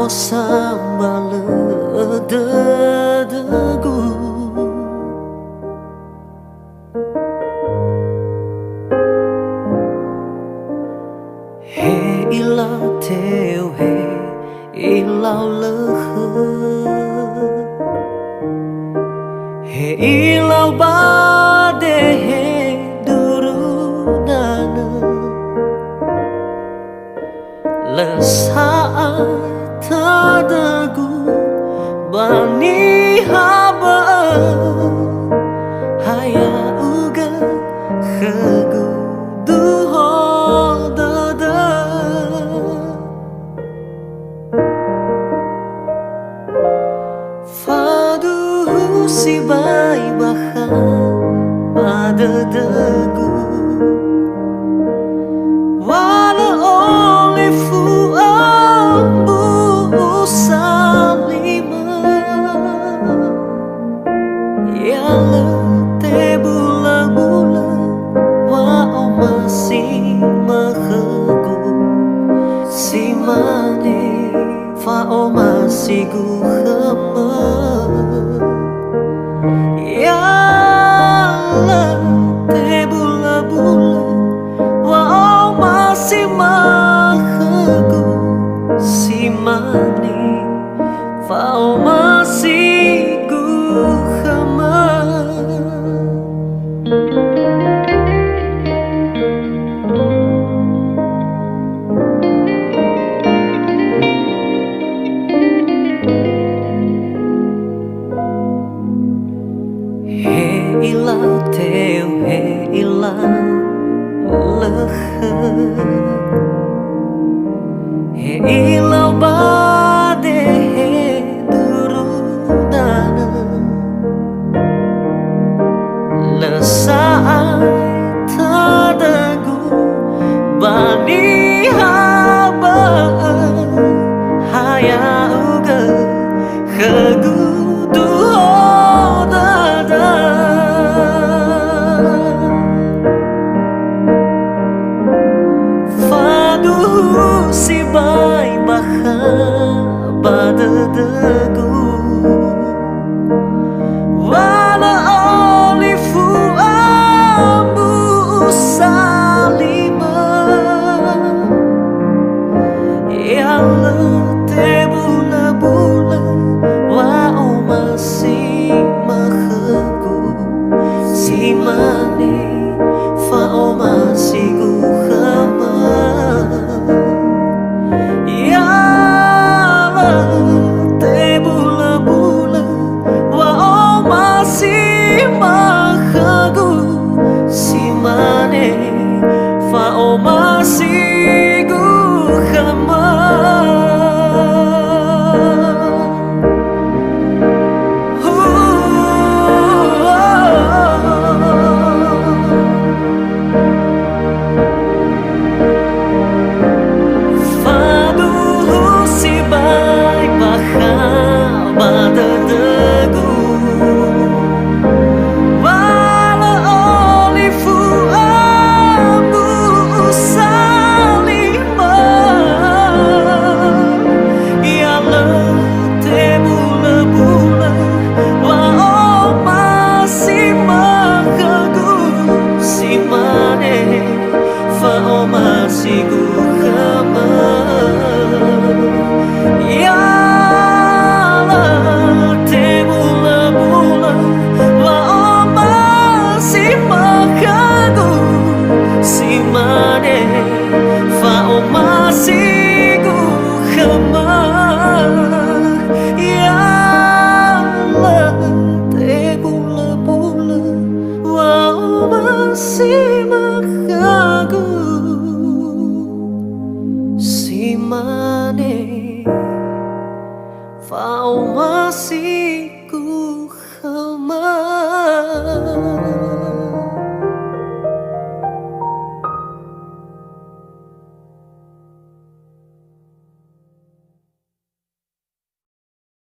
sambal dedagu he ilau teu he ilau lehe he ilau bade he durudana lesaat tadagu bani haba Hayaugö khegu duho dada fadu si bai baha badadagu wala oli fu ambu salima ya le te bula bula wa o masih mahegu si mane fa o masih gu khama ya le te bula bula wa o masih mahegu si mane fa o masih gu khama he ilau teu he ilau lehe he ilau bade he durudana lesaat tadagu bani haba Hayaugö khegu duho dada fadu si bai baha badadagu wala oli fu ambu salima ya le te bula bula wa o masih mahegu si mane fa o masih gu khama ya le te bula bula wa o masih mahegu si mane fa o masih gu khama fadu si bai baha badadagu wala oli fu ambu salima ya le te bula bula wa o masih mahegu si mane fa o masih gu khama ya le te bula bula wa o masih mahegu si mane fa o masih gu khama ya le te bula bula wa o masih mahegu si mane fa o masih